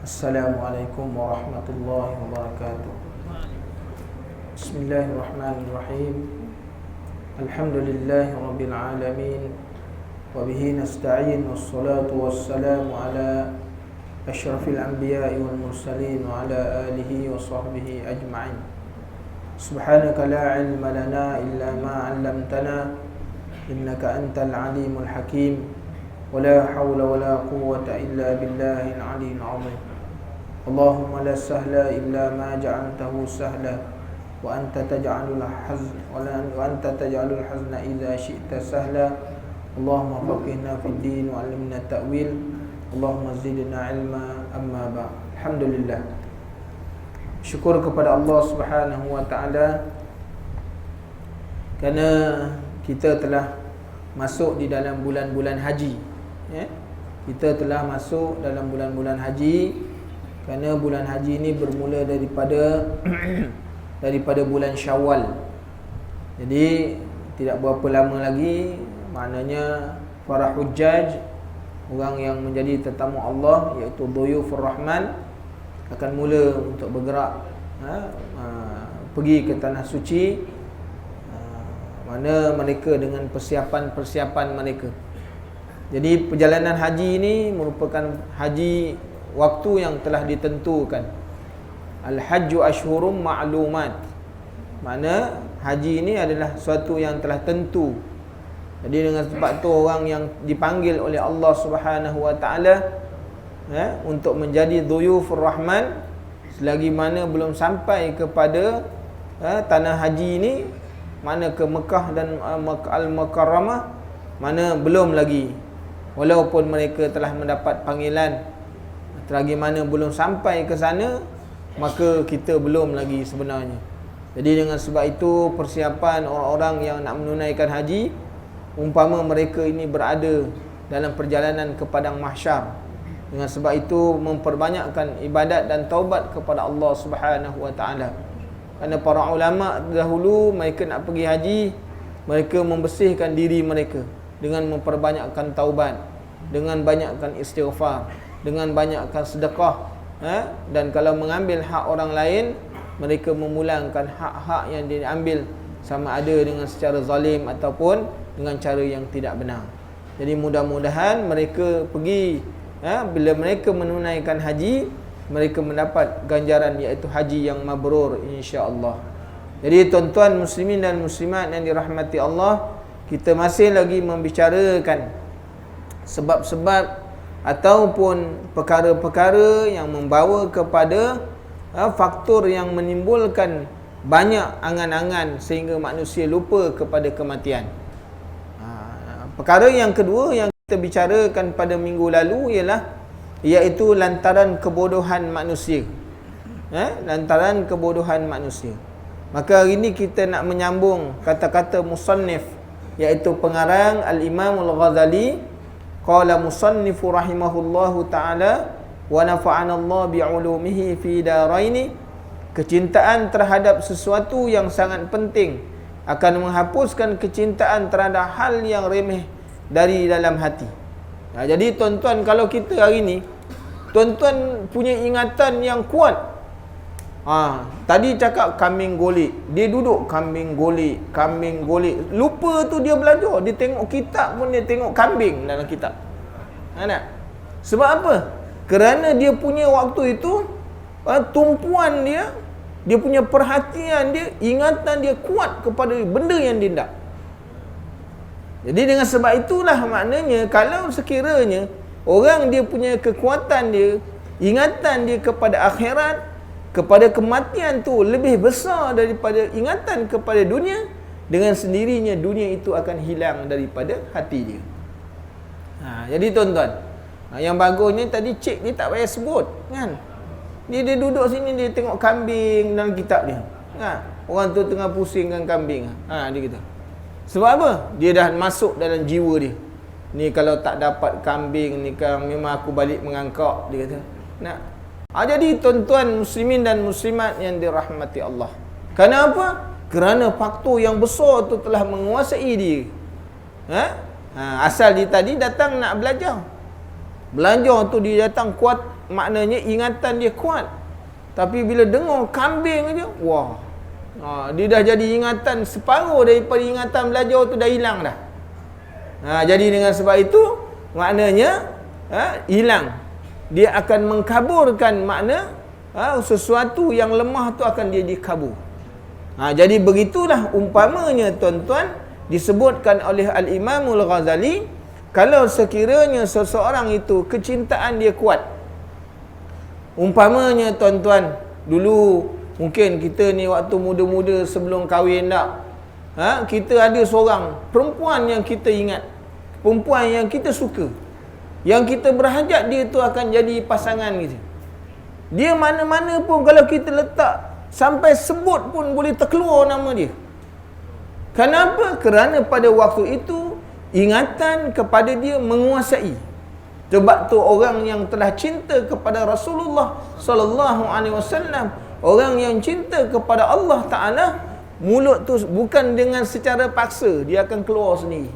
Assalamualaikum warahmatullahi wabarakatuh. Bismillahirrahmanirrahim. Alhamdulillahi rabbil alamin. Wabihi nasta'in. Wassalatu wassalamu ala ashrafil anbiya'i wal mursalin wa ala alihi wa sahbihi ajma'in. Subhanaka la ilma lana illa ma 'allamtana innaka antal alimul hakim. Wala hawla wala quwwata illa billahil aliyyil 'azim. Allahumma la sahla illa ma ja'altahu sahla wa anta taj'alul hazna idza syi'ta sahla. Allahumma faqihna fid din wa 'allimna ta'wil. Allahumma zidna ilma, amma ba'd. Alhamdulillah. Syukur kepada Allah Subhanahu wa taala kerana kita telah masuk di dalam bulan-bulan haji. Kita telah masuk dalam bulan-bulan haji. Kerana bulan haji ini bermula daripada bulan Syawal. Jadi tidak berapa lama lagi, maknanya para hujjaj, orang yang menjadi tetamu Allah, iaitu Dhuyufur Rahman, akan mula untuk bergerak pergi ke tanah suci, mana mereka dengan persiapan-persiapan mereka. Jadi perjalanan haji ini merupakan haji waktu yang telah ditentukan. Al-hajju ashhurum ma'lumat. Mana haji ini adalah suatu yang telah tentu. Jadi dengan sebab tu orang yang dipanggil oleh Allah Subhanahu wa taala untuk menjadi dhuyufur rahman, selagi mana belum sampai kepada tanah haji ini, mana ke Mekah dan Al-Mukarramah, mana belum lagi. Walaupun mereka telah mendapat panggilan, selagi mana belum sampai ke sana, maka kita belum lagi sebenarnya. Jadi dengan sebab itu, persiapan orang-orang yang nak menunaikan haji, umpama mereka ini berada dalam perjalanan ke padang mahsyar. Dengan sebab itu, memperbanyakkan ibadat dan taubat kepada Allah Subhanahu wa taala. Kerana para ulama dahulu, mereka nak pergi haji, mereka membersihkan diri mereka dengan memperbanyakkan taubat, dengan banyakkan istighfar, dengan banyakkan sedekah, dan kalau mengambil hak orang lain, mereka memulangkan hak-hak yang diambil, sama ada dengan secara zalim ataupun dengan cara yang tidak benar. Jadi mudah-mudahan mereka pergi, bila mereka menunaikan haji, mereka mendapat ganjaran, iaitu haji yang mabrur, insya-Allah. Jadi tuan-tuan muslimin dan muslimat yang dirahmati Allah, kita masih lagi membicarakan sebab-sebab ataupun perkara-perkara yang membawa kepada faktor yang menimbulkan banyak angan-angan sehingga manusia lupa kepada kematian. Perkara yang kedua yang kita bicarakan pada minggu lalu iaitu lantaran kebodohan manusia. Lantaran kebodohan manusia. Maka hari ini kita nak menyambung kata-kata musannif, iaitu pengarang Al-Imam Al-Ghazali. Qala musannifu rahimahullahu ta'ala wa nafa'ana Allah bi'ulumihi fi daraini. Kecintaan terhadap sesuatu yang sangat penting akan menghapuskan kecintaan terhadap hal yang remeh dari dalam hati. Jadi tuan-tuan, kalau kita hari ni, tuan-tuan punya ingatan yang kuat. Tadi cakap kambing golek, dia duduk kambing golek. Lupa tu dia belajar, dia tengok kitab pun dia tengok kambing dalam kitab. Sebab apa? Kerana dia punya waktu itu, tumpuan dia punya perhatian dia, ingatan dia kuat kepada benda yang dia nak. Jadi dengan sebab itulah maknanya, kalau sekiranya orang dia punya kekuatan dia, ingatan dia kepada akhirat, kepada kematian tu lebih besar daripada ingatan kepada dunia, dengan sendirinya dunia itu akan hilang daripada hati dia. Jadi tuan-tuan, yang bagusnya tadi cik dia tak payah sebut, kan? Dia duduk sini, dia tengok kambing dalam kitab dia. Orang tu tengah pusingkan kambing. Dia kata. Sebab apa? Dia dah masuk dalam jiwa dia. Ni kalau tak dapat kambing ni kan, memang aku balik mengangkak, dia kata. Jadi tuan-tuan muslimin dan muslimat yang dirahmati Allah, kenapa? Kerana faktor yang besar tu telah menguasai dia. Asal dia tadi datang nak belajar. Belajar tu dia datang kuat, maknanya ingatan dia kuat. Tapi bila dengar kambing aja, wah. Dia dah jadi ingatan separuh daripada ingatan belajar tu dah hilang dah. Jadi dengan sebab itu maknanya hilang. Dia akan mengkaburkan makna sesuatu yang lemah tu akan dia dikabur. Jadi begitulah umpamanya tuan-tuan disebutkan oleh Al-Imamul Ghazali, kalau sekiranya seseorang itu kecintaan dia kuat. Umpamanya tuan-tuan, dulu mungkin kita ni waktu muda-muda sebelum kahwin tak, kita ada seorang perempuan yang kita ingat, perempuan yang kita suka, yang kita berhajat dia tu akan jadi pasangan kita. Dia mana-mana pun kalau kita letak, sampai sebut pun boleh terkeluar nama dia. Kenapa? Kerana pada waktu itu ingatan kepada dia menguasai. Sebab tu orang yang telah cinta kepada Rasulullah sallallahu alaihi wasallam, orang yang cinta kepada Allah Taala, mulut tu bukan dengan secara paksa, dia akan keluar sendiri.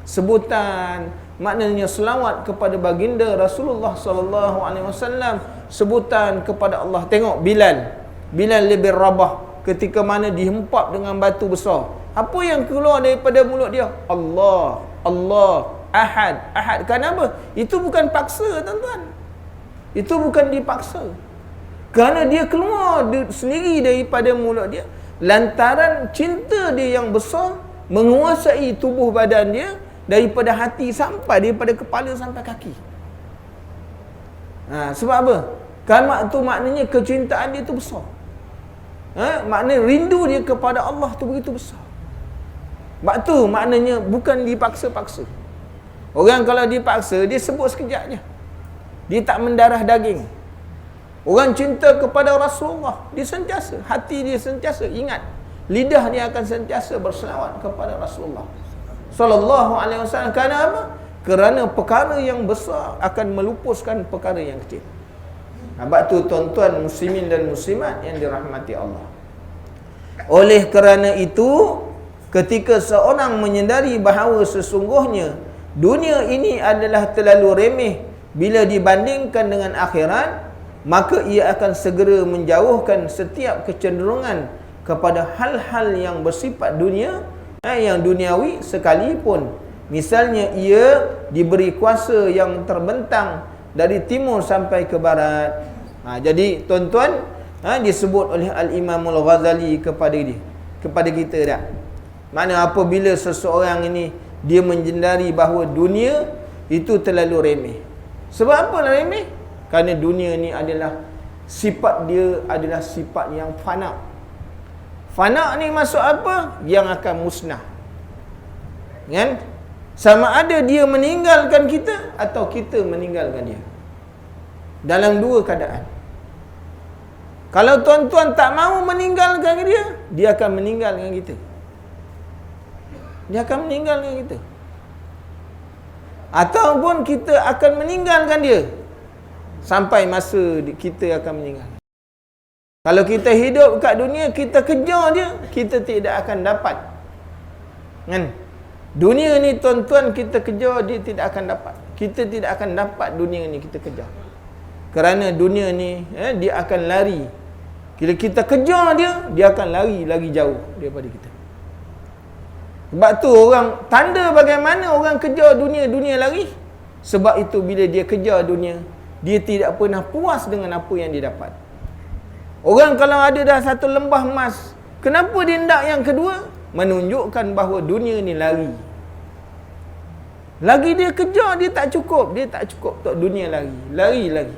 Sebutan maknanya selawat kepada baginda Rasulullah sallallahu alaihi wasallam, sebutan kepada Allah. Tengok Bilal bin Rabah ketika mana dihempap dengan batu besar. Apa yang keluar daripada mulut dia? Allah, Allah, Ahad, Ahad. Kenapa? Itu bukan paksa, tuan-tuan. Itu bukan dipaksa. Kerana dia keluar sendiri daripada mulut dia, lantaran cinta dia yang besar menguasai tubuh badan dia, daripada hati sampai, daripada kepala sampai kaki. Sebab apa? Kan tu maknanya kecintaan dia tu besar. Maknanya rindu dia kepada Allah tu begitu besar. Sebab tu maknanya bukan dipaksa-paksa. Orang kalau dipaksa, dia sebut sekejap je, dia tak mendarah daging. Orang cinta kepada Rasulullah, dia sentiasa, hati dia sentiasa ingat, lidah dia akan sentiasa berselawat kepada Rasulullah sallallahu alaihi wasallam. Kerana apa? Kerana perkara yang besar akan melupuskan perkara yang kecil. Sebab tu tuan-tuan muslimin dan muslimat yang dirahmati Allah. Oleh kerana itu, ketika seorang menyedari bahawa sesungguhnya dunia ini adalah terlalu remeh bila dibandingkan dengan akhirat, maka ia akan segera menjauhkan setiap kecenderungan kepada hal-hal yang bersifat dunia, yang duniawi sekalipun. Misalnya ia diberi kuasa yang terbentang dari timur sampai ke barat. Jadi tuan-tuan, disebut oleh Al-Imamul Ghazali kepada kita tak? Mana apabila seseorang ini dia menyedari bahawa dunia itu terlalu remeh. Sebab apa remeh? Kerana dunia ni adalah sifat dia adalah sifat yang fana. Fana ni maksud apa? Yang akan musnah. Kan? Sama ada dia meninggalkan kita atau kita meninggalkan dia. Dalam dua keadaan. Kalau tuan-tuan tak mahu meninggalkan dia, dia akan meninggalkan kita. Dia akan meninggalkan kita. Ataupun kita akan meninggalkan dia sampai masa kita akan meninggal. Kalau kita hidup kat dunia, kita kejar dia, kita tidak akan dapat. Kan? Dunia ni tuan-tuan kita kejar, dia tidak akan dapat. Kita tidak akan dapat dunia ni kita kejar. Kerana dunia ni dia akan lari. Bila kita kejar dia, dia akan lari lagi jauh daripada kita. Sebab tu orang tanda bagaimana orang kejar dunia, dunia lari. Sebab itu bila dia kejar dunia, dia tidak pernah puas dengan apa yang dia dapat. Orang kalau ada dah satu lembah emas, kenapa dia hendak yang kedua? Menunjukkan bahawa dunia ni lari. Lagi dia kejar, dia tak cukup. Dia tak cukup untuk dunia lari. Lari lagi.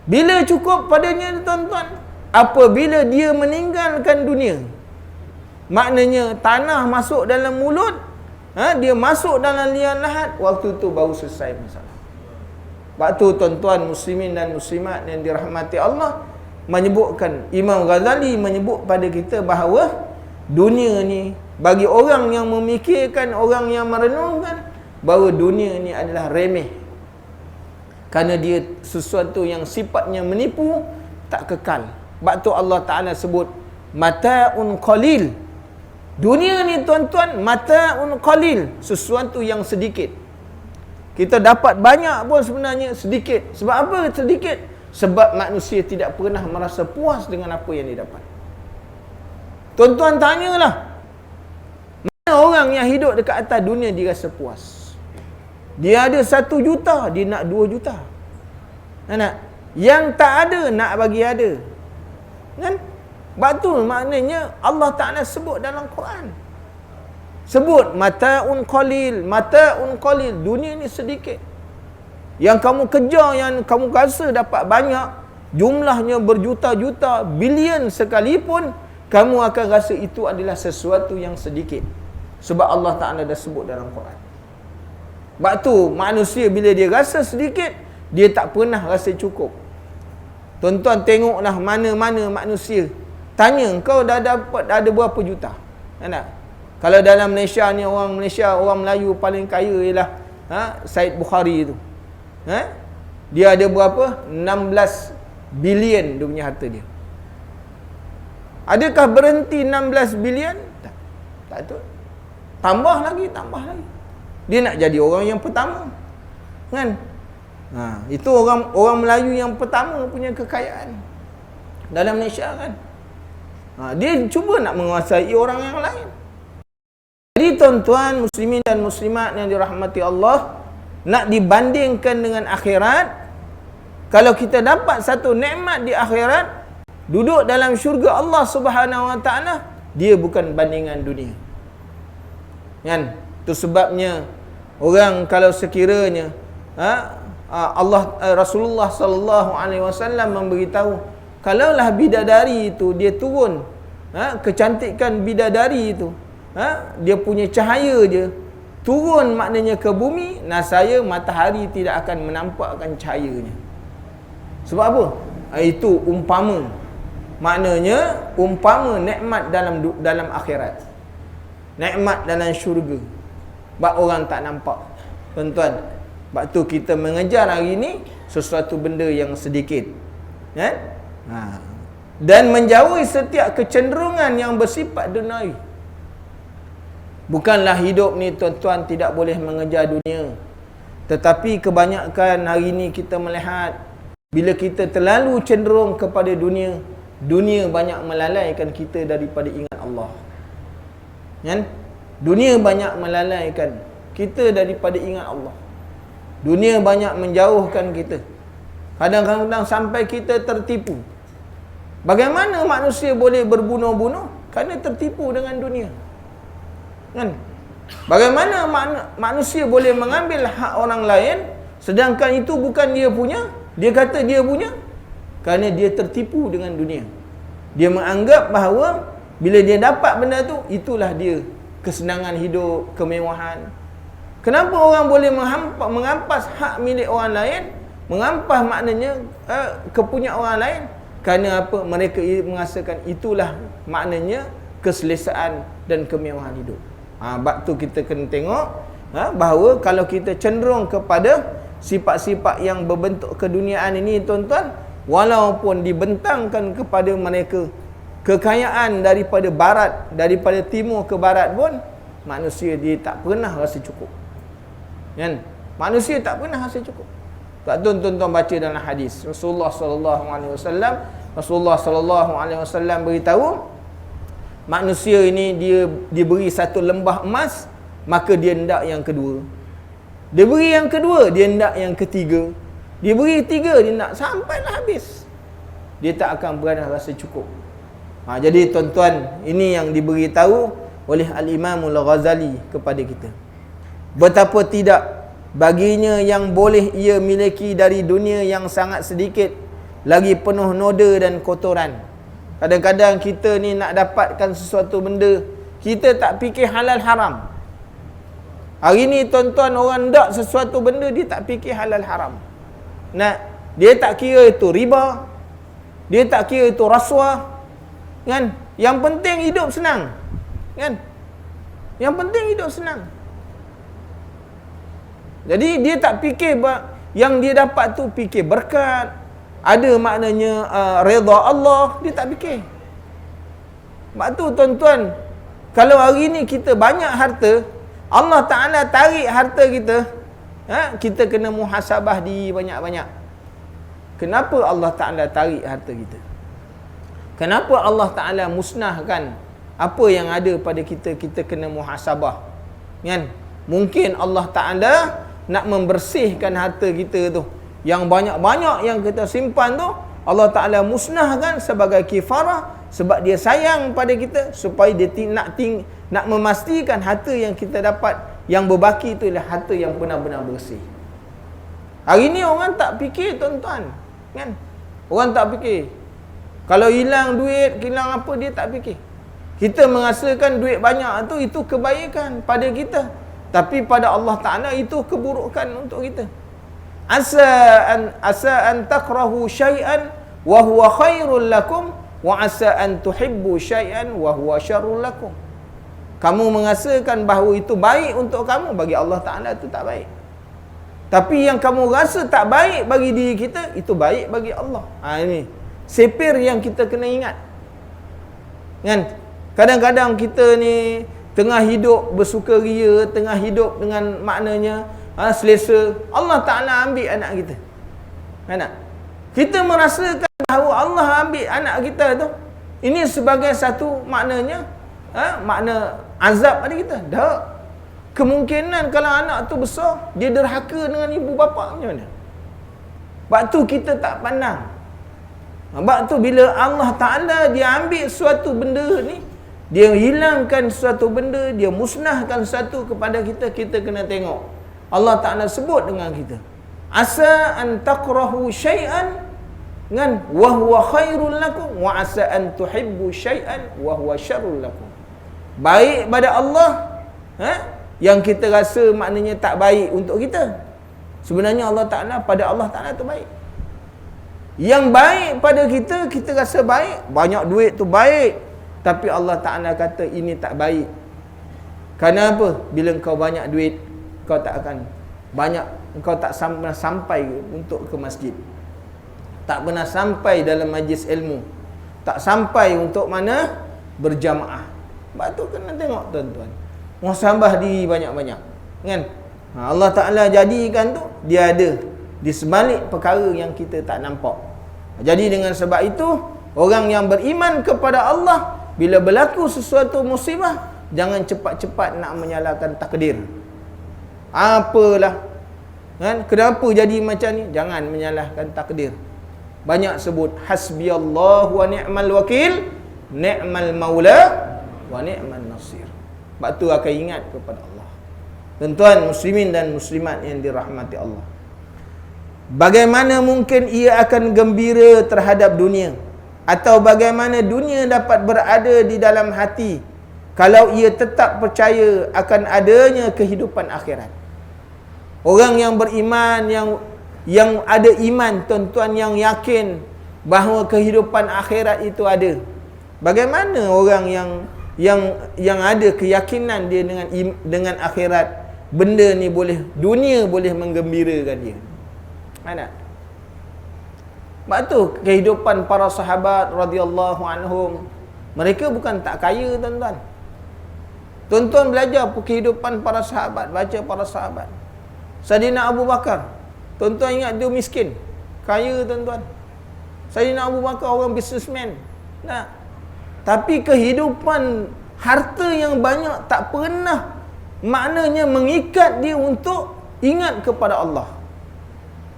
Bila cukup padanya tuan-tuan? Apabila dia meninggalkan dunia. Maknanya tanah masuk dalam mulut, dia masuk dalam liang lahat, waktu tu baru selesai masalah. Sebab tu tuan-tuan muslimin dan muslimat yang dirahmati Allah, menyebutkan, Imam Ghazali menyebut pada kita bahawa dunia ni, bagi orang yang memikirkan, orang yang merenungkan, bahawa dunia ni adalah remeh. Kerana dia sesuatu yang sifatnya menipu, tak kekal. Sebab tu Allah Ta'ala sebut mata'un qalil. Dunia ni tuan-tuan, mata'un qalil, sesuatu yang sedikit. Kita dapat banyak pun sebenarnya sedikit. Sebab apa sedikit? Sebab manusia tidak pernah merasa puas dengan apa yang dia dapat. Tuan-tuan tanyalah, mana orang yang hidup dekat atas dunia dia rasa puas? Dia ada 1 juta, dia nak 2 juta. Nak? Yang tak ada, nak bagi ada. Kan? Sebab tu maknanya Allah Ta'ala sebut dalam Quran. Sebut mata'un qalil. Dunia ni sedikit. Yang kamu kejar, yang kamu rasa dapat banyak, jumlahnya berjuta-juta, bilion sekalipun, kamu akan rasa itu adalah sesuatu yang sedikit. Sebab Allah Ta'ala dah sebut dalam Quran. Sebab tu manusia bila dia rasa sedikit, dia tak pernah rasa cukup. Tuan-tuan tengoklah mana-mana manusia. Tanya, kau dah dapat ada berapa juta? Tak? Kalau dalam Malaysia ni, orang Melayu paling kaya ialah Syed Bukhari tu. Dia ada berapa? 16 bilion dia punya harta dia. Adakah berhenti 16 bilion? Tak tu. Tambah lagi. Dia nak jadi orang yang pertama. Kan? Itu orang Melayu yang pertama punya kekayaan dalam Malaysia kan. Dia cuba nak menguasai orang yang lain. Jadi tuan-tuan muslimin dan muslimat yang dirahmati Allah, nak dibandingkan dengan akhirat, kalau kita dapat satu nikmat di akhirat, duduk dalam syurga Allah Subhanahu Wa Taala, dia bukan bandingan dunia. Kan? Itu sebabnya orang kalau sekiranya Rasulullah sallallahu alaihi wasallam memberitahu, kalaulah bidadari itu dia turun, kecantikan bidadari itu, dia punya cahaya dia turun maknanya ke bumi, nasaya matahari tidak akan menampakkan cahayanya. Sebab apa? Itu umpama. Maknanya umpama nikmat dalam akhirat. Nikmat dalam syurga. Sebab orang tak nampak. Tuan-tuan, sebab tu kita mengejar hari ini sesuatu benda yang sedikit. Kan? Dan menjauhi setiap kecenderungan yang bersifat duniawi. Bukanlah hidup ni tuan-tuan tidak boleh mengejar dunia. Tetapi kebanyakan hari ini kita melihat, bila kita terlalu cenderung kepada dunia, dunia banyak melalaikan kita daripada ingat Allah. Kan? Dunia banyak melalaikan kita daripada ingat Allah. Dunia banyak menjauhkan kita. Kadang-kadang sampai kita tertipu. Bagaimana manusia boleh berbunuh-bunuh? Kerana tertipu dengan dunia. Kan? Bagaimana manusia boleh mengambil hak orang lain sedangkan itu bukan dia punya? Dia kata dia punya kerana dia tertipu dengan dunia. Dia menganggap bahawa bila dia dapat benda tu, itulah dia kesenangan hidup, kemewahan. Kenapa orang boleh mengampas hak milik orang lain? Mengampas maknanya kepunyaan orang lain. Kerana apa? Mereka merasakan itulah maknanya keselesaan dan kemewahan hidup. Sebab tu kita kena tengok bahawa kalau kita cenderung kepada sifat-sifat yang berbentuk keduniaan ini tuan-tuan, walaupun dibentangkan kepada mereka kekayaan daripada barat, daripada timur ke barat pun, manusia dia tak pernah rasa cukup. Kan? Manusia tak pernah rasa cukup. Tak tuan-tuan baca dalam hadis Rasulullah sallallahu alaihi wasallam beritahu, manusia ini dia diberi satu lembah emas, maka dia hendak yang kedua. Dia beri yang kedua, dia hendak yang ketiga. Dia beri tiga, dia hendak sampailah habis. Dia tak akan pernah rasa cukup. Jadi tuan-tuan, ini yang diberitahu oleh Al-Imam Al-Ghazali kepada kita. Betapa tidak baginya yang boleh ia miliki dari dunia yang sangat sedikit, lagi penuh noda dan kotoran. Kadang-kadang kita ni nak dapatkan sesuatu benda, kita tak fikir halal haram. Hari ni tuan-tuan, orang hendak sesuatu benda, dia tak fikir halal haram. Dia tak kira itu riba, dia tak kira itu rasuah. Kan? Yang penting hidup senang. Kan? Yang penting hidup senang. Jadi dia tak fikir yang dia dapat tu fikir berkat, ada maknanya redha Allah, dia tak fikir. Sebab tu tuan-tuan, kalau hari ni kita banyak harta, Allah Ta'ala tarik harta kita, kita kena muhasabah diri banyak-banyak. Kenapa Allah Ta'ala tarik harta kita? Kenapa Allah Ta'ala musnahkan apa yang ada pada kita? Kita kena muhasabah, kan? Mungkin Allah Ta'ala nak membersihkan harta kita tu, yang banyak-banyak yang kita simpan tu, Allah Ta'ala musnahkan sebagai kifarah, sebab dia sayang pada kita, supaya dia nak memastikan harta yang kita dapat, yang berbaki itu ialah harta yang benar-benar bersih. Hari ni orang tak fikir, tuan-tuan, kan? Orang tak fikir. Kalau hilang duit, hilang apa, dia tak fikir. Kita merasakan duit banyak tu, itu kebaikan pada kita, tapi pada Allah Ta'ala itu keburukan untuk kita. Asa an takrahu syai'an wa huwa khairul lakum, wa asa an tuhibbu syai'an wa huwa syarrul lakum. Kamu merasakan bahawa itu baik untuk kamu, bagi Allah Ta'ala itu tak baik. Tapi yang kamu rasa tak baik bagi diri kita, itu baik bagi Allah. Ini sepir yang kita kena ingat, kan? Kadang-kadang kita ni tengah hidup bersukaria, tengah hidup dengan maknanya selesa, Allah Ta'ala ambil anak kita, kan? Kita merasakan bahawa Allah ambil anak kita tu, ini sebagai satu maknanya makna azab pada kita. Tak. Kemungkinan kalau anak tu besar, dia derhaka dengan ibu bapa, macam mana? Sebab tu kita tak pandang. Sebab tu bila Allah Ta'ala dia ambil suatu benda ni, dia hilangkan suatu benda, dia musnahkan satu kepada kita, kita kena tengok. Allah Ta'ala sebut dengan kita, asa an takrahu syai'an, kan, wa huwa khairul lakum, wa asa an tuhibbu syai'an wa huwa syarrul lakum. Baik pada Allah, yang kita rasa maknanya tak baik untuk kita, sebenarnya Allah Ta'ala, pada Allah Ta'ala tu baik. Yang baik pada kita, kita rasa baik, banyak duit tu baik, tapi Allah Ta'ala kata ini tak baik. Kerana apa? Bila engkau banyak duit, kau tak akan banyak, engkau tak pernah sampai untuk ke masjid, tak pernah sampai dalam majlis ilmu, tak sampai untuk mana? Berjamaah. Sebab tu kena tengok, tuan-tuan, muhasabah diri banyak-banyak, kan? Allah Ta'ala jadikan tu, dia ada di sebalik perkara yang kita tak nampak. Jadi dengan sebab itu, orang yang beriman kepada Allah, bila berlaku sesuatu musibah, jangan cepat-cepat nak menyalahkan takdir. Apalah, kan? Kenapa jadi macam ni? Jangan menyalahkan takdir. Banyak sebut hasbiyallahu wa ni'mal wakil, ni'mal maula wa ni'mal nasir. Sebab tu akan ingat kepada Allah. Tuan-tuan muslimin dan muslimat yang dirahmati Allah, bagaimana mungkin ia akan gembira terhadap dunia, atau bagaimana dunia dapat berada di dalam hati kalau ia tetap percaya akan adanya kehidupan akhirat. Orang yang beriman, yang ada iman, tuan-tuan, yang yakin bahawa kehidupan akhirat itu ada. Bagaimana orang yang ada keyakinan dia dengan akhirat, benda ni boleh, dunia boleh menggembirakan dia? Mana? Sebab tu kehidupan para sahabat radhiyallahu anhum, mereka bukan tak kaya, tuan-tuan. Tuan-tuan belajar kehidupan para sahabat, baca para sahabat. Sayyidina Abu Bakar, tuan-tuan ingat dia miskin, kaya, tuan-tuan. Sayyidina Abu Bakar orang businessman. Nah, tapi kehidupan harta yang banyak tak pernah maknanya mengikat dia untuk ingat kepada Allah.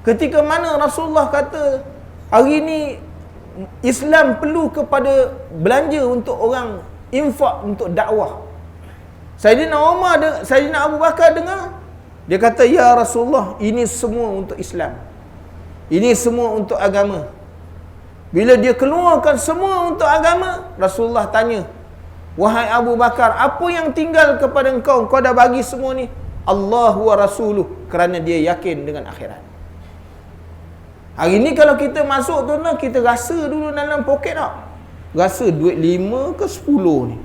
Ketika mana Rasulullah kata, hari ni Islam perlu kepada belanja untuk orang, infak untuk dakwah. Sayyidina Abu Bakar dengar, dia kata, ya Rasulullah, ini semua untuk Islam, ini semua untuk agama. Bila dia keluarkan semua untuk agama, Rasulullah tanya, wahai Abu Bakar, apa yang tinggal kepada engkau? Kau dah bagi semua ni. Allah wa Rasuluh, kerana dia yakin dengan akhirat. Hari ni kalau kita masuk, tuan-tuan, kita rasa dulu dalam poket tak? Rasa duit 5 ke 10 ni,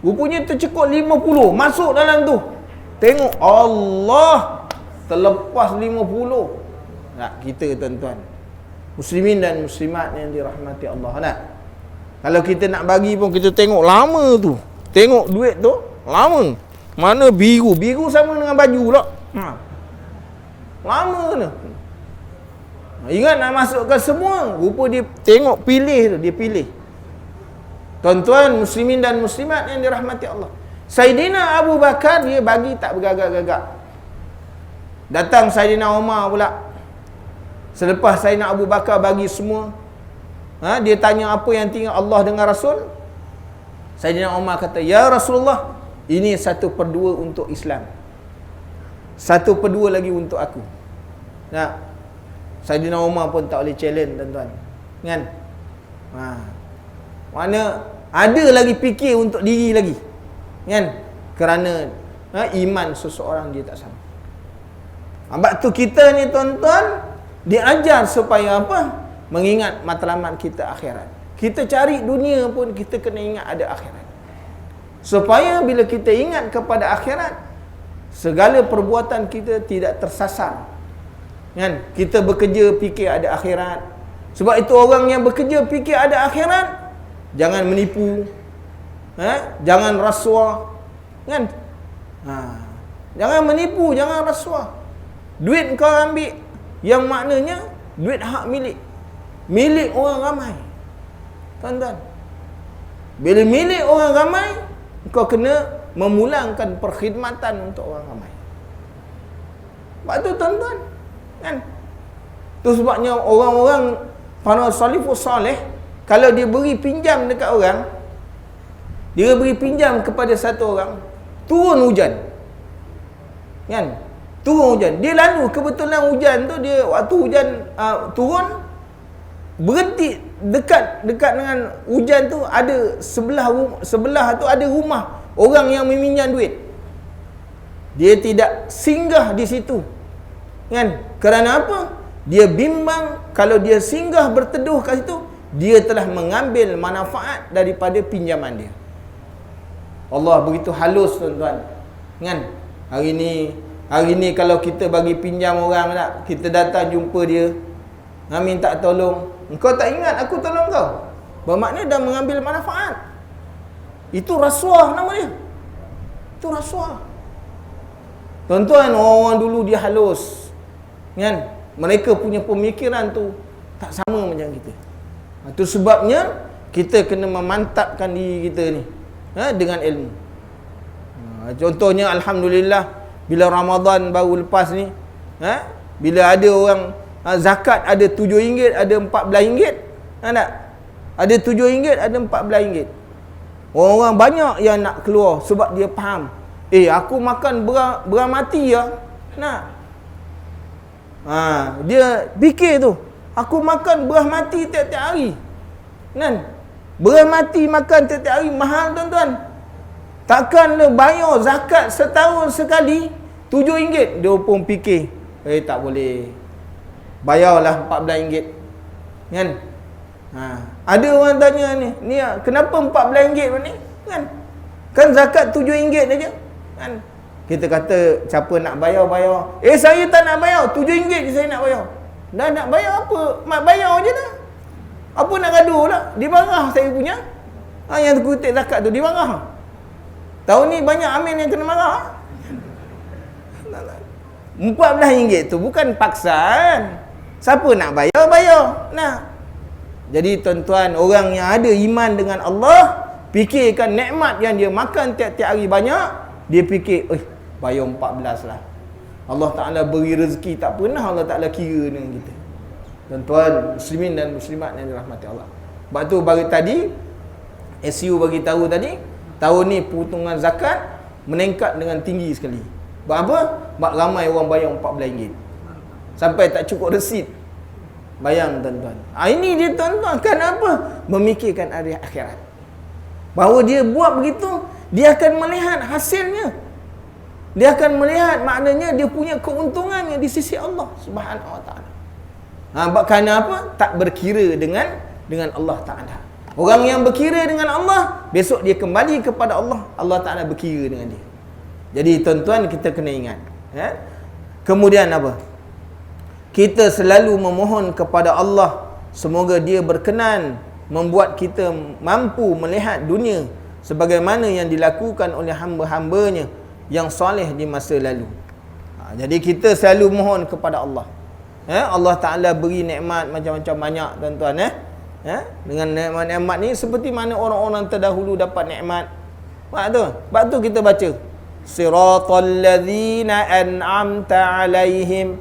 rupanya tercekut 50, masuk dalam tu, tengok Allah, terlepas 50. Tak, kita, tuan-tuan muslimin dan muslimat yang dirahmati Allah, nak, kalau kita nak bagi pun kita tengok lama tu, tengok duit tu lama. Mana biru sama dengan baju pula. Lama tu. Ingat nak masukkan semua, rupa dia tengok pilih tu, dia pilih. Tuan-tuan muslimin dan muslimat yang dirahmati Allah. Saidina Abu Bakar dia bagi tak bergagak-gagak. Datang Saidina Umar pula. Selepas Saidina Abu Bakar bagi semua, dia tanya apa yang tinggal Allah dengan Rasul. Saidina Umar kata, "Ya Rasulullah, ini 1/2 untuk Islam. 1/2 lagi untuk aku." Nah, Saidina Umar pun tak boleh challenge, tuan-tuan. Kan? Mana ada lagi fikir untuk diri lagi. Kan? Kerana iman seseorang dia tak sama. Sebab tu kita ni, tuan-tuan, diajar supaya apa? Mengingat matlamat kita akhirat. Kita cari dunia pun kita kena ingat ada akhirat. Supaya bila kita ingat kepada akhirat, segala perbuatan kita tidak tersasar. Kan? Kita bekerja fikir ada akhirat. Sebab itu orang yang bekerja fikir ada akhirat, jangan menipu, jangan rasuah, kan? Jangan menipu, jangan rasuah. Duit kau ambil yang maknanya duit hak milik orang ramai, tuan-tuan. Bila milik orang ramai, kau kena memulangkan perkhidmatan untuk orang ramai. Sebab tu, tuan-tuan, kan? Tu sebabnya orang-orang para salafus salih, kalau dia beri pinjam dekat orang, dia beri pinjam kepada satu orang, turun hujan. Kan? Turun hujan. Dia lalu kebetulan hujan tu, dia waktu hujan turun, berhenti dekat dengan hujan tu, ada sebelah tu ada rumah orang yang meminjam duit. Dia tidak singgah di situ. Kan? Kerana apa? Dia bimbang kalau dia singgah berteduh kat situ, dia telah mengambil manfaat daripada pinjaman dia. Allah begitu halus, tuan-tuan. Kan? Hari ni kalau kita bagi pinjam orang tak, kita datang jumpa dia, minta tolong. Engkau tak ingat aku tolong kau? Bermakna dah mengambil manfaat. Itu rasuah nama dia. Itu rasuah. Tuan-tuan, orang dulu dia halus. Kan? Mereka punya pemikiran tu tak sama macam kita. Itu sebabnya kita kena memantapkan diri kita ni dengan ilmu. Contohnya, alhamdulillah, bila Ramadan baru lepas ni, bila ada orang zakat ada RM7, ada RM14, tak? Ada RM7, ada RM14. Orang-orang banyak yang nak keluar sebab dia faham. Aku makan beras mati ya. Nak. Dia fikir tu, aku makan beras mati tiap-tiap hari. Kan? Beras mati makan tiap-tiap hari mahal, tuan-tuan. Takkanlah bayar zakat setahun sekali RM7. Dia pun fikir, tak boleh. Bayarlah RM14. Kan? Ada orang tanya ni kenapa RM14 ni? Kan zakat RM7 saja. Kan? Kita kata, siapa nak bayar, bayar. Saya tak nak bayar, RM7 je saya nak bayar. Dah nak bayar apa? Mak bayar je dah. Apa nak gaduh lah? Dia marah saya punya. Yang kutip zakat tu, dia marah. Tahun ni banyak amin yang kena marah. RM14 tu bukan paksaan. Siapa nak bayar, bayar. Nah. Jadi, tuan-tuan, orang yang ada iman dengan Allah, fikirkan nikmat yang dia makan tiap-tiap hari banyak, dia fikir, bayar 14 lah. Allah Ta'ala beri rezeki, tak pernah Allah Ta'ala kira dengan kita. Tuan-tuan, muslimin dan muslimat yang dirahmati Allah. Sebab tu bagi tadi, SU bagi tahu tadi, tahun ni potongan zakat meningkat dengan tinggi sekali. Sebab apa? Sebab ramai orang bayar RM14. Sampai tak cukup resit. Bayang, tuan-tuan. Ini dia, tuan-tuan. Kenapa? Memikirkan hari akhirat. Bahawa dia buat begitu, dia akan melihat hasilnya. Dia akan melihat maknanya dia punya keuntungannya di sisi Allah Subhanahu Wa Taala. Kerana apa? Tak berkira dengan Allah Ta'ala. Orang yang berkira dengan Allah, besok dia kembali kepada Allah, Allah Ta'ala berkira dengan dia. Jadi, tuan-tuan, kita kena ingat. Kemudian apa? Kita selalu memohon kepada Allah, semoga dia berkenan membuat kita mampu melihat dunia sebagaimana yang dilakukan oleh hamba-hambanya yang soleh di masa lalu. Jadi kita selalu mohon kepada Allah. Allah Ta'ala beri nikmat macam-macam banyak tuan-tuan. Dengan nikmat-nikmat ni seperti mana orang-orang terdahulu dapat nikmat. Sebab tu kita baca Siratal ladzina an'amta alaihim.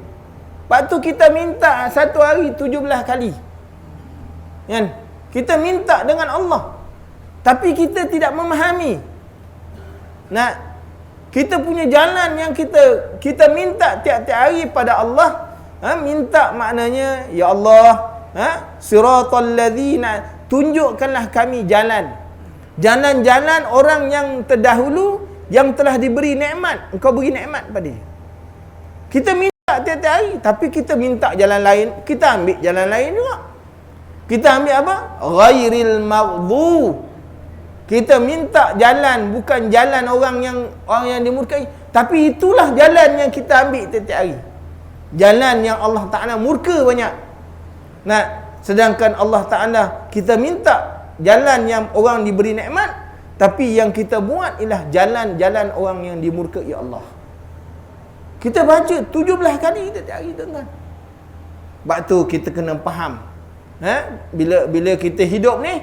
Sebab tu kita minta satu hari 17 kali. Kan? Kita minta dengan Allah. Tapi kita tidak memahami. Kita punya jalan yang kita minta tiap-tiap hari pada Allah. Minta maknanya, ya Allah, Siratal ladzina, tunjukkanlah kami jalan. Jalan-jalan orang yang terdahulu yang telah diberi nikmat. Engkau beri nikmat pada dia. Kita minta tiap-tiap hari, tapi kita minta jalan lain, kita ambil jalan lain juga. Kita ambil apa? Ghairil maghdub. Kita minta jalan bukan jalan orang yang dimurkai, tapi itulah jalan yang kita ambil tiap-tiap hari. Jalan yang Allah Ta'ala murka banyak. Sedangkan Allah Ta'ala kita minta jalan yang orang diberi nikmat, tapi yang kita buat ialah jalan-jalan orang yang dimurkai Allah. Kita baca 17 kali tiap-tiap hari tuan-tuan. Sebab tu kita kena faham. Bila kita hidup ni,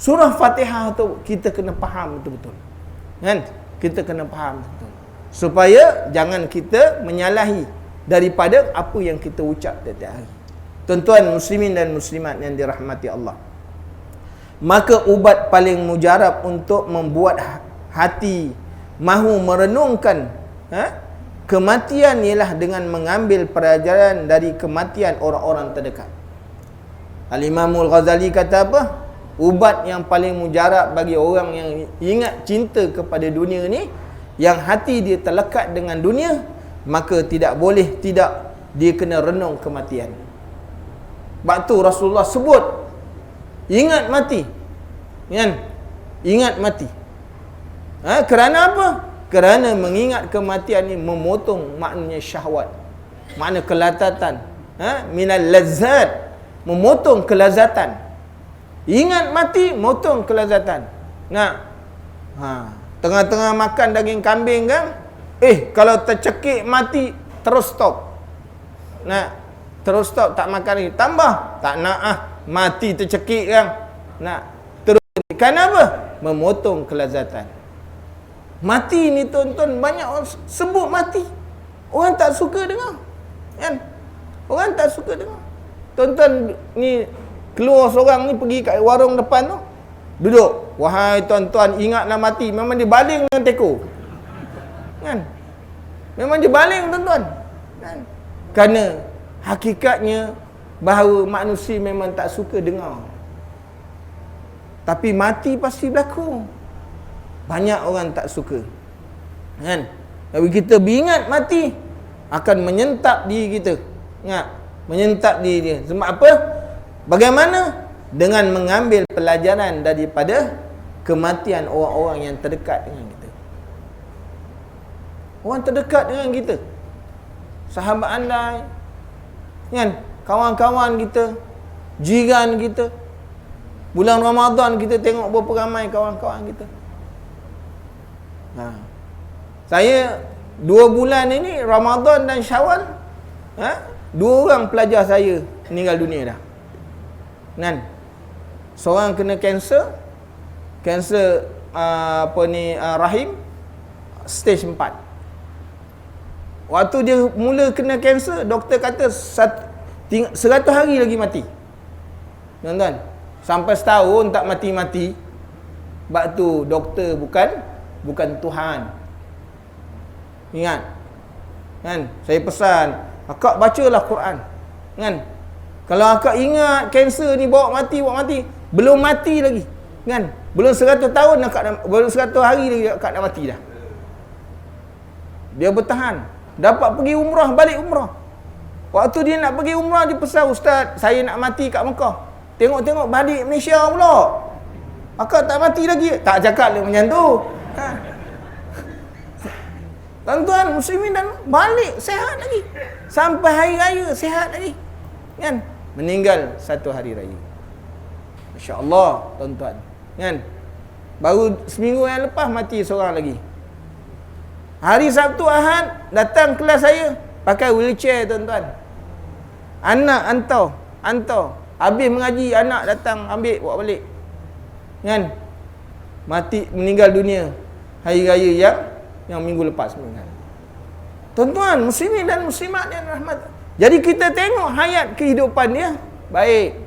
surah Fatihah tu kita kena faham betul-betul. Kan? Kita kena faham betul. Supaya jangan kita menyalahi daripada apa yang kita ucap tiap-tiap hari. Tuan-tuan muslimin dan muslimat yang dirahmati Allah. Maka ubat paling mujarab untuk membuat hati mahu merenungkan kematian ialah dengan mengambil pelajaran dari kematian orang-orang terdekat. Al-Imamul Ghazali kata apa? Ubat yang paling mujarab bagi orang yang ingat cinta kepada dunia ni, yang hati dia terlekat dengan dunia, maka tidak boleh tidak dia kena renung kematian. Sebab tu Rasulullah sebut ingat mati. Kan? Ingat mati. Kerana apa? Kerana mengingat kematian ni memotong maknanya syahwat. Makna kelatatan. Minal lazzat. Memotong kelazatan. Ingat mati, motong kelazatan. Tengah-tengah makan daging kambing kan? Kalau tercekik mati, terus stop. Terus stop, tak makan lagi. Tambah, tak nak mati tercekik kan? Terus. Kenapa? Memotong kelazatan. Mati ni tuan-tuan, banyak orang sebut mati. Orang tak suka dengar. Kan? Orang tak suka dengar. Tuan-tuan ni keluar seorang ni pergi kat warung depan tu, duduk. Wahai tuan-tuan, ingatlah mati. Memang dia baling dengan teko. Kan? Memang dia baling tuan-tuan. Kan? Kerana hakikatnya bahawa manusia memang tak suka dengar. Tapi mati pasti berlaku. Banyak orang tak suka. Kan? Tapi kita beringat mati akan menyentap diri kita. Ingat? Menyentap diri dia. Sebab apa? Bagaimana? Dengan mengambil pelajaran daripada kematian orang-orang yang terdekat dengan kita. Orang terdekat dengan kita. Sahabat andai. Kan? Kawan-kawan kita. Jiran kita. Bulan Ramadan kita tengok berapa ramai kawan-kawan kita. Saya 2 bulan ini, Ramadan dan Syawal, 2 orang pelajar saya meninggal dunia dah. Kan? Seorang kena kanser rahim stage 4. Waktu dia mula kena kanser, doktor kata 100 hari lagi mati. Tuan-tuan, sampai setahun tak mati-mati. Sebab tu doktor bukan Tuhan. Ingat. Kan? Saya pesan, akak bacalah Quran. Kan? Kalau akak ingat kanser ni bawa mati, belum mati lagi. Kan? Belum 100 tahun belum 100 hari lagi akak dah mati dah. Dia bertahan. Dapat pergi umrah, balik umrah. Waktu dia nak pergi umrah, dia pesan, Ustaz, saya nak mati kat Mekah. Tengok-tengok balik Malaysia pula. Akak tak mati lagi. Tak cakap dia macam tu. Tuan-tuan muslimin dan balik sehat lagi. Sampai hari raya sehat lagi. Kan? Meninggal 1 hari raya. Masya-Allah, tuan-tuan. Kan? Baru seminggu yang lepas mati seorang lagi. Hari Sabtu Ahad datang kelas saya pakai wheelchair tuan-tuan. Anak hantar. Habis mengaji, anak datang ambil bawa balik. Kan? Mati, meninggal dunia hari raya yang minggu lepas meninggal. Tuan-tuan, muslimin dan muslimat yang rahmat. Jadi kita tengok hayat kehidupan dia baik.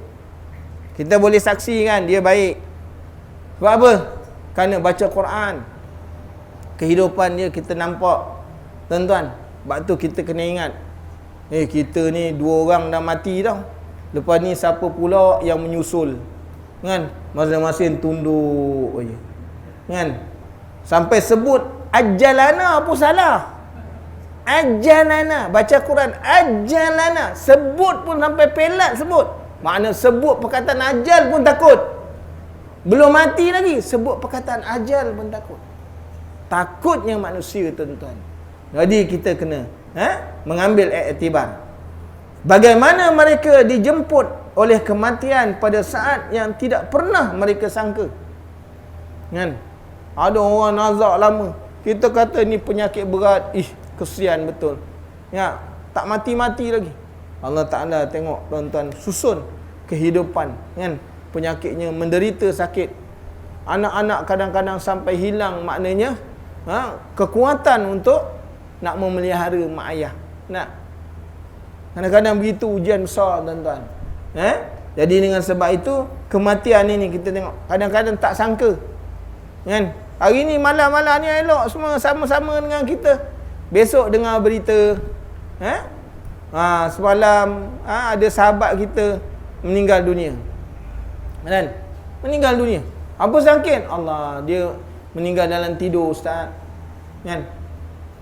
Kita boleh saksikan dia baik. Sebab apa? Kerana baca Quran. Kehidupan dia kita nampak. Tuan-tuan, sebab tu kita kena ingat. Kita ni 2 orang dah mati tau. Lepas ni siapa pula yang menyusul? Kan? Masing-masing tunduk je. Kan? Sampai sebut ajalana pun salah. Ajalana, baca Quran ajalana, sebut pun sampai pelat sebut. Makna sebut perkataan ajal pun takut. Belum mati lagi sebut perkataan ajal pun takut. Takutnya manusia tuan-tuan. Jadi kita kena mengambil iktibar. Bagaimana mereka dijemput oleh kematian pada saat yang tidak pernah mereka sangka. Kan? Ada orang nazak lama. Kita kata ni penyakit berat. Kesian betul. Ya, tak mati-mati lagi. Allah Ta'ala tengok tuan-tuan susun kehidupan. Kan? Penyakitnya menderita sakit. Anak-anak kadang-kadang sampai hilang maknanya kekuatan untuk nak memelihara mak ayah. Kadang-kadang begitu ujian besar tuan-tuan. Jadi dengan sebab itu kematian ini kita tengok kadang-kadang tak sangka. Kan? Hari ni malam-malam ni elok semua sama-sama dengan kita. Besok dengar berita semalam ada sahabat kita meninggal dunia. Kan? Meninggal dunia. Apa sangkin? Allah, dia meninggal dalam tidur ustaz. Kan?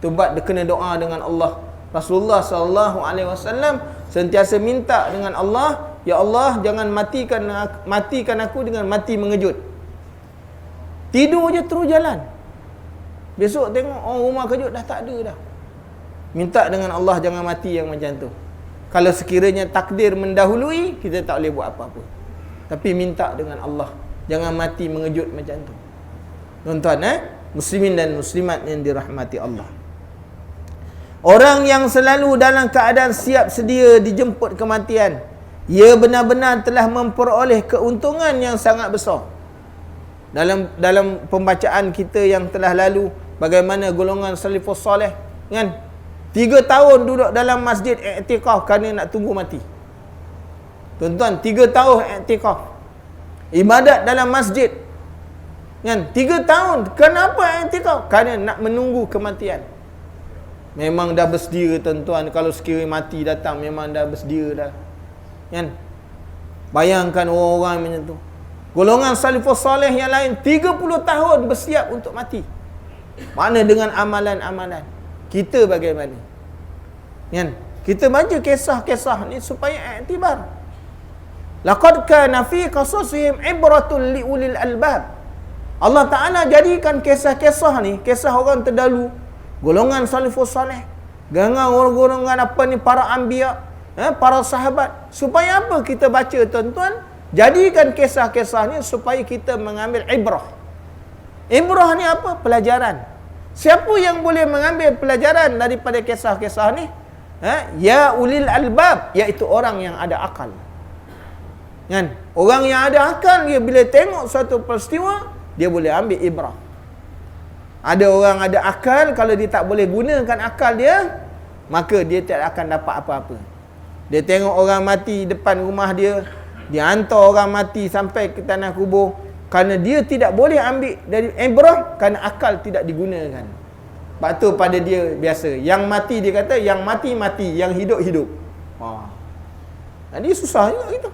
Tubat dia kena doa dengan Allah. Rasulullah SAW sentiasa minta dengan Allah, ya Allah jangan matikan aku dengan mati mengejut. Tidur je terus jalan. Besok tengok rumah kejut dah tak ada dah. Minta dengan Allah jangan mati yang macam tu. Kalau sekiranya takdir mendahului, kita tak boleh buat apa-apa. Tapi minta dengan Allah jangan mati mengejut macam tu. Tuan-tuan, muslimin dan muslimat yang dirahmati Allah. Orang yang selalu dalam keadaan siap sedia dijemput kematian, ia benar-benar telah memperoleh keuntungan yang sangat besar. Dalam pembacaan kita yang telah lalu, bagaimana golongan salafus soleh, kan? 3 tahun duduk dalam masjid i'tikaf kerana nak tunggu mati. Tuan-tuan, 3 tahun i'tikaf. Ibadat dalam masjid. Kan? 3 tahun. Kenapa i'tikaf? Kerana nak menunggu kematian. Memang dah bersedia tuan-tuan, kalau sekiranya mati datang memang dah bersedia dah. Kan? Bayangkan orang-orang macam tu. Golongan salafus soleh yang lain 30 tahun bersiap untuk mati. Mana dengan amalan-amalan? Kita bagaimana? Kan? Kita baca kisah-kisah ni supaya iktibar. Laqad kana fi qasasihim ibratun liulil albab. Allah Ta'ala jadikan kisah-kisah ni, kisah orang terdahulu, golongan salafus soleh, golongan apa ni, para anbiya, para sahabat. Supaya apa kita baca tuan-tuan? Jadikan kisah-kisah ni supaya kita mengambil ibrah. Ibrah ni apa? Pelajaran. Siapa yang boleh mengambil pelajaran daripada kisah-kisah ni? Ya ulil albab, iaitu orang yang ada akal. Kan? Orang yang ada akal, dia bila tengok suatu peristiwa, dia boleh ambil ibrah. Ada orang ada akal, kalau dia tak boleh gunakan akal dia, maka dia tak akan dapat apa-apa. Dia tengok orang mati depan rumah dia, dia hantar orang mati sampai ke tanah kubur, kerana dia tidak boleh ambil dari ibrah, kerana akal tidak digunakan. Sebab tu pada dia biasa, yang mati dia kata, yang mati mati, yang hidup hidup. Jadi susah juga gitu.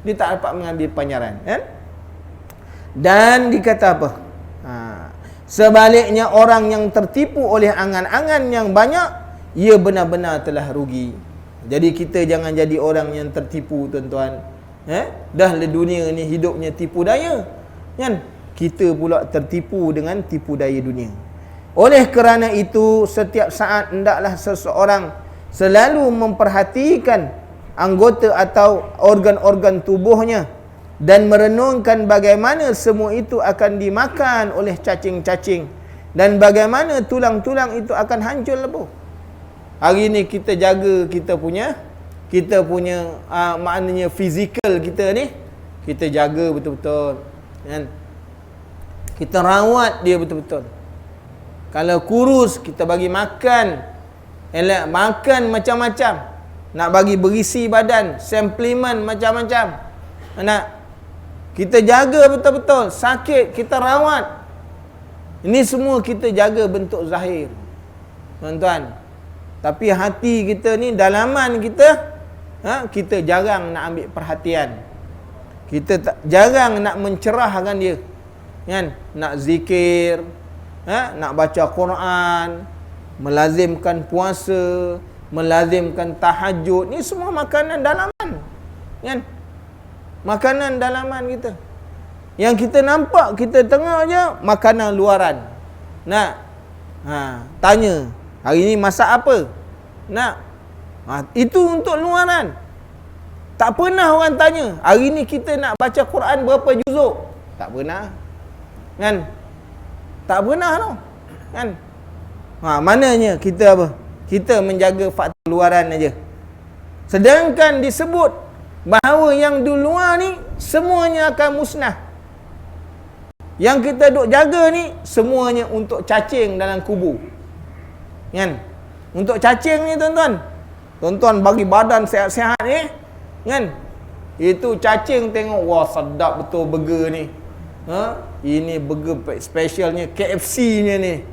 Dia tak dapat mengambil panyaran, kan? Dan dikata apa? Sebaliknya orang yang tertipu oleh angan-angan yang banyak, ia benar-benar telah rugi. Jadi kita jangan jadi orang yang tertipu tuan-tuan. Dah le dunia ni hidupnya tipu daya, kan? Kita pula tertipu dengan tipu daya dunia. Oleh kerana itu, setiap saat hendaklah seseorang selalu memperhatikan anggota atau organ-organ tubuhnya dan merenungkan bagaimana semua itu akan dimakan oleh cacing-cacing dan bagaimana tulang-tulang itu akan hancur lebur. Hari ni kita jaga kita punya maknanya fizikal kita ni, kita jaga betul-betul, kan? Kita rawat dia betul-betul. Kalau kurus, kita bagi makan, makan macam-macam, nak bagi berisi badan, suplemen macam-macam, nak kita jaga betul-betul. Sakit, kita rawat. Ini semua kita jaga bentuk zahir, tuan-tuan. Tapi hati kita ni, dalaman kita, kita jarang nak ambil perhatian. Kita jarang nak mencerahkan dia, kan? Nak zikir, nak baca Quran, melazimkan puasa, melazimkan tahajud. Ni semua makanan dalaman, kan? Makanan dalaman kita. Yang kita nampak, kita tengok je makanan luaran. Nak tanya, hari ni masak apa? Nak itu untuk luaran. Tak pernah orang tanya, hari ni kita nak baca Quran berapa juzuk? Tak pernah, kan? Tak pernah tau, kan? Mananya kita apa? Kita menjaga faktor luaran aja. Sedangkan disebut bahawa yang di luar ni semuanya akan musnah. Yang kita duk jaga ni semuanya untuk cacing dalam kubur, kan? Untuk cacing ni, tuan-tuan. Tuan-tuan bagi badan sihat-sihat ni, kan? Itu cacing tengok, wah sedap betul burger ni. Ini burger specialnya KFC-nya ni.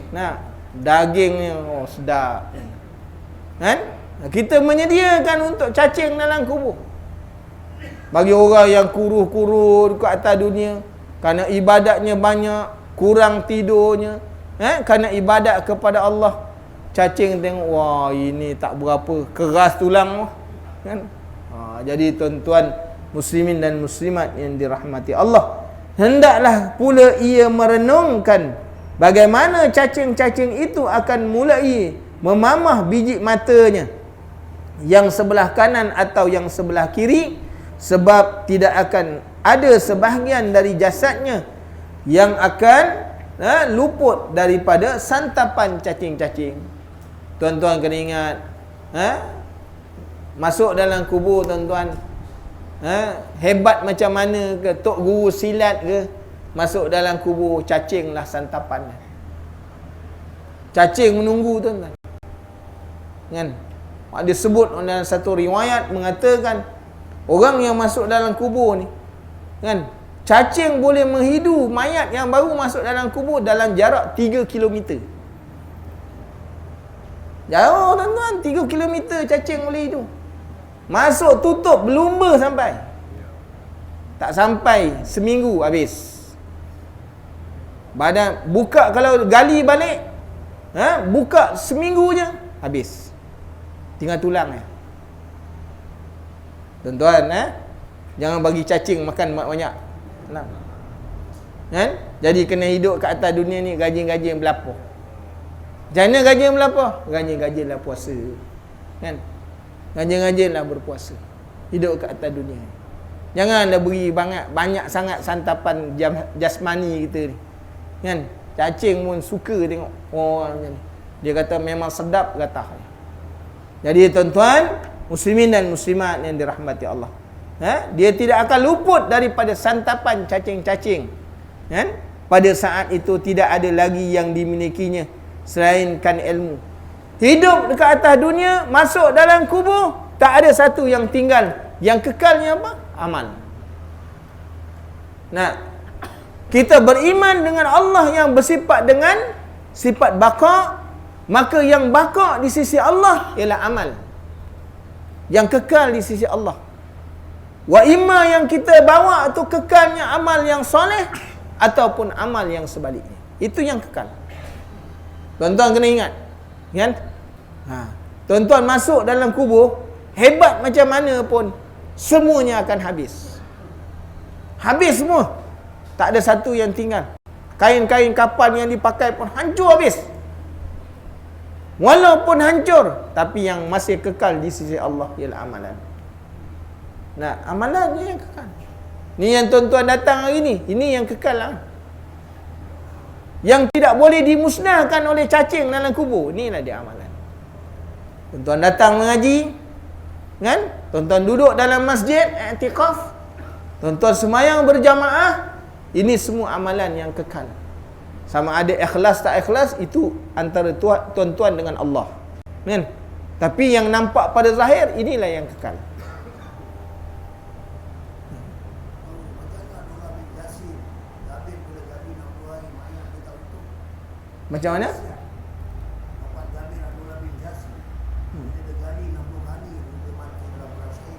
Nah, dagingnya oh sedap. Kan? Kita menyediakan untuk cacing dalam kubur. Bagi orang yang kuruh-kuruh dekat atas dunia, kerana ibadatnya banyak, kurang tidurnya, kerana ibadat kepada Allah, cacing tengok, wah ini tak berapa, keras tulang, kan? Jadi tuan-tuan muslimin dan muslimat yang dirahmati Allah, hendaklah pula ia merenungkan bagaimana cacing-cacing itu akan mulai memamah biji matanya yang sebelah kanan atau yang sebelah kiri, sebab tidak akan ada sebahagian dari jasadnya yang akan luput daripada santapan cacing-cacing. Tuan-tuan kena ingat, masuk dalam kubur, tuan-tuan, hebat macam mana ke, tok guru silat ke, masuk dalam kubur, cacinglah santapannya. Cacing menunggu, tuan-tuan, kan? Dia sebut dalam satu riwayat mengatakan, orang yang masuk dalam kubur ni, kan, cacing boleh menghidu mayat yang baru masuk dalam kubur dalam jarak 3 km. Jauh, tuan-tuan, 3 km cacing boleh hidu. Masuk tutup berlumba sampai. Tak sampai seminggu habis. Badan buka, kalau gali balik, buka seminggu je habis. Tinggal tulang ya. Tuan-tuan, jangan bagi cacing makan banyak. Kan? Jadi kena hidup kat atas dunia ni gajin-gajin berlapar. Macam mana gajin berlapar? Gajin-gajinlah puasa. Kan? Gajin-gajinlah berpuasa. Hidup kat atas dunia. Janganlah beri banyak sangat santapan jasmani kita ni. Kan? Cacing pun suka tengok orang macam ni. Dia kata memang sedap, kata. Jadi tuan-tuan muslimin dan muslimat yang dirahmati Allah, dia tidak akan luput daripada santapan cacing-cacing, kan? Pada saat itu tidak ada lagi yang dimilikinya selainkan ilmu. Hidup dekat atas dunia, masuk dalam kubur, tak ada satu yang tinggal. Yang kekalnya apa? Amal. Nah, kita beriman dengan Allah yang bersifat dengan sifat baqa, maka yang baqa di sisi Allah ialah amal yang kekal di sisi Allah. Wa imma yang kita bawa tu kekalnya amal yang soleh ataupun amal yang sebaliknya. Itu yang kekal. Tuan-tuan kena ingat, kan? Tuan-tuan masuk dalam kubur, hebat macam mana pun, semuanya akan habis. Habis semua. Tak ada satu yang tinggal. Kain-kain kapal yang dipakai pun hancur habis. Walaupun hancur, tapi yang masih kekal di sisi Allah ialah amalan. Nah, amalan ni yang kekal. Ni yang tuan-tuan datang hari ni, ini yang kekal lah. yang tidak boleh dimusnahkan oleh cacing dalam kubur. Inilah dia amalan. Tuan-tuan datang mengaji, kan? Tuan-tuan duduk dalam masjid, i'tikaf, tuan-tuan semayang berjamaah, ini semua amalan yang kekal. Sama ada ikhlas tak ikhlas, itu antara tuan-tuan dengan Allah, kan? Tapi yang nampak pada zahir, inilah yang kekal. Macam mana?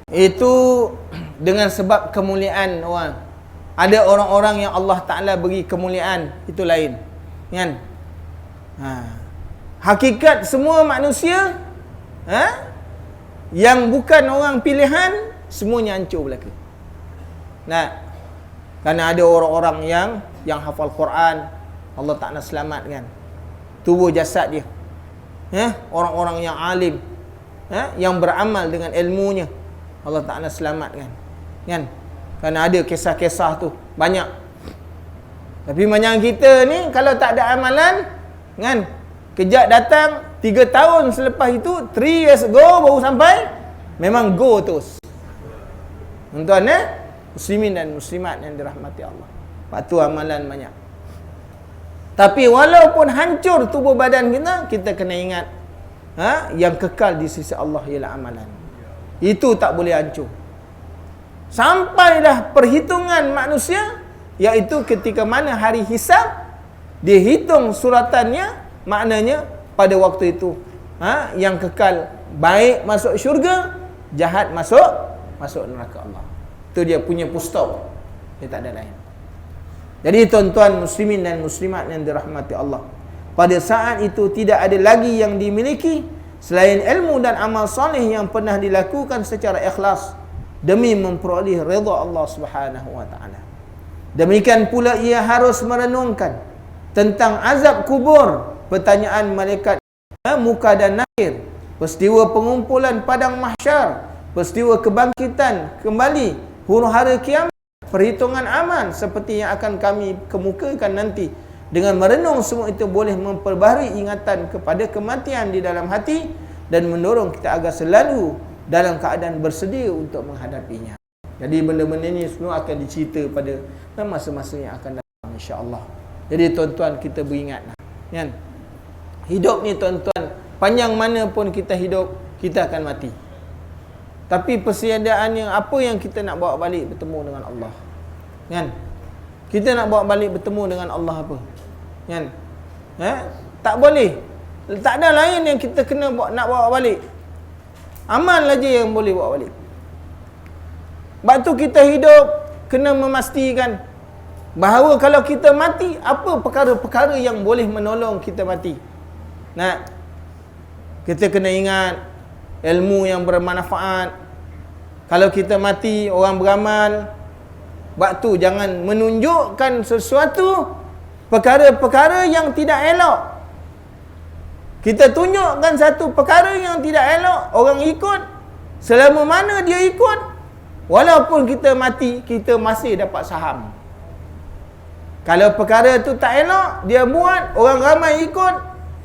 Itu dengan sebab kemuliaan orang. Ada orang-orang yang Allah Ta'ala beri kemuliaan, itu lain, kan? Hakikat semua manusia, yang bukan orang pilihan, semuanya hancur belaka. Kerana ada orang-orang yang hafal Quran, Allah Ta'ala selamatkan tubuh jasad dia. Orang-orang yang alim, yang beramal dengan ilmunya, Allah Ta'ala selamatkan, kan? Kerana ada kisah-kisah tu banyak. Tapi macam kita ni, kalau tak ada amalan, kan, kejap datang 3 tahun selepas itu, 3 years ago baru sampai, memang go terus. Tuan-tuan, muslimin dan muslimat yang dirahmati Allah, patuh amalan banyak. Tapi walaupun hancur tubuh badan kita kena ingat, yang kekal di sisi Allah ialah amalan. Itu tak boleh hancur. Sampailah perhitungan manusia, iaitu ketika mana hari hisab, dihitung suratannya, maknanya pada waktu itu, yang kekal baik masuk syurga, jahat masuk neraka Allah. Itu dia punya full stop. Dia tak ada lain. Jadi tuan-tuan muslimin dan muslimat yang dirahmati Allah, pada saat itu tidak ada lagi yang dimiliki selain ilmu dan amal soleh yang pernah dilakukan secara ikhlas demi memperoleh redha Allah Subhanahu wa taala. Demikian pula ia harus merenungkan tentang azab kubur, pertanyaan malaikat muka dan nakir, peristiwa pengumpulan padang mahsyar, peristiwa kebangkitan kembali, huru-hara kiamat, perhitungan amal seperti yang akan kami kemukakan nanti. Dengan merenung semua itu boleh memperbaharui ingatan kepada kematian di dalam hati dan mendorong kita agar selalu dalam keadaan bersedia untuk menghadapinya. Jadi benda-benda ini semua akan dicerita pada masa-masa yang akan datang, insya-Allah. Jadi tuan-tuan, kita beringatlah, kan? Hidup ni tuan-tuan, panjang mana pun kita hidup, kita akan mati. Tapi persediaan yang apa yang kita nak bawa balik bertemu dengan Allah, kan? Kita nak bawa balik bertemu dengan Allah apa, kan? Tak boleh. Tak ada lain yang kita kena nak bawa balik. Amal aja yang boleh bawa balik. Sebab tu kita hidup kena memastikan bahawa kalau kita mati, apa perkara-perkara yang boleh menolong kita mati. Kita kena ingat ilmu yang bermanfaat. Kalau kita mati, orang beramal, waktu jangan menunjukkan sesuatu perkara-perkara yang tidak elok. Kita tunjukkan satu perkara yang tidak elok, orang ikut, selama mana dia ikut, walaupun kita mati, kita masih dapat saham. Kalau perkara tu tak elok, dia buat, orang ramai ikut,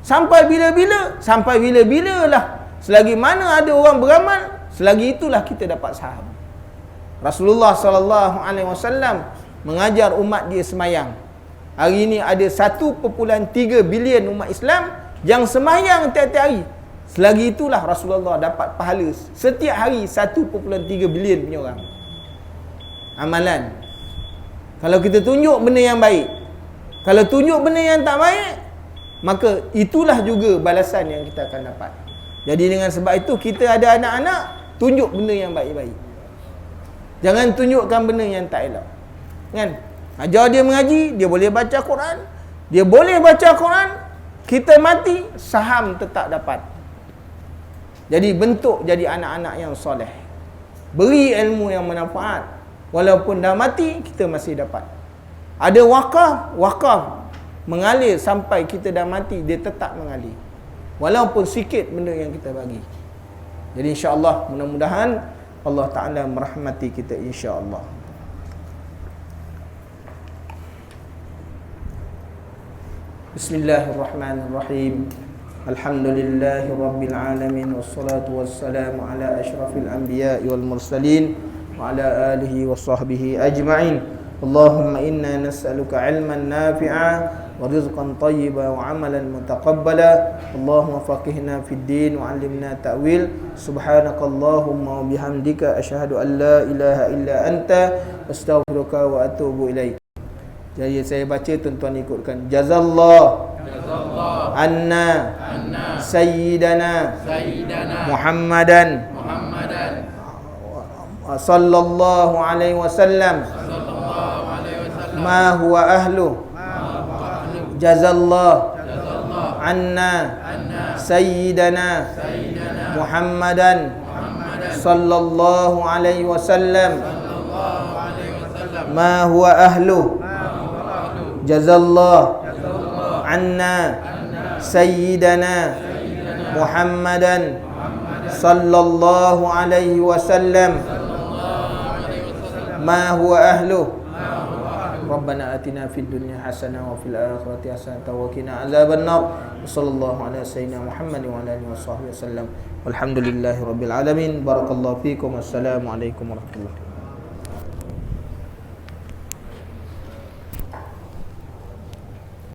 sampai bila-bila? Sampai bila-bila lah. Selagi mana ada orang beramal, selagi itulah kita dapat saham. Rasulullah SAW mengajar umat dia semayang. Hari ini ada 1.3 bilion umat Islam yang semayang tiap-tiap hari. Selagi itulah Rasulullah dapat pahala setiap hari 1.3 bilion punya orang. Amalan. Kalau kita tunjuk benda yang baik, kalau tunjuk benda yang tak baik, maka itulah juga balasan yang kita akan dapat. Jadi dengan sebab itu, kita ada anak-anak, tunjuk benda yang baik-baik. Jangan tunjukkan benda yang tak elok, kan? Ajar dia mengaji, dia boleh baca Quran, dia boleh baca Quran, kita mati, saham tetap dapat. Jadi bentuk jadi anak-anak yang soleh, beri ilmu yang bermanfaat, walaupun dah mati, kita masih dapat. Ada wakaf mengalir sampai kita dah mati, dia tetap mengalir, walaupun sikit benda yang kita bagi. Jadi insya-Allah, mudah-mudahan Allah Ta'ala merahmati kita, insya-Allah. Bismillahirrahmanirrahim. Alhamdulillahi rabbil alamin, wassalatu wassalamu ala asyrafil anbiya'i wal mursalin wa ala alihi wa sahbihi ajma'in. Allahumma inna nas'aluka ilman nafi'a wa rizqan tayyiban wa amalan mutaqabbala. Allahumma faqihna fid din wa 'allimna ta'wil. Subhanakallahumma wa bihamdika asyhadu an la ilaha illa anta astaghfiruka wa atubu ilaik. Jadi saya baca, tuan-tuan ikutkan. Jazallah anna sayyidana Muhammadan sallallahu alaihi wasallam ma huwa ahlu. Jazallah anna sayyidana Muhammadan sallallahu alaihi wasallam ma huwa ahlu. Jazallah anna sayyidana Muhammadan sallallahu alaihi wasallam ma huwa ahlu. Rabbana atina fid dunya hasanah wa fil akhirati hasanah wa qina azabannar. Sallallahu ala sayyidina Muhammad wa ala alihi washabbihi wasallam. Walhamdulillahirabbil alamin. Barakallahu fikum. Wassalamu alaikum warahmatullahi wabarakatuh.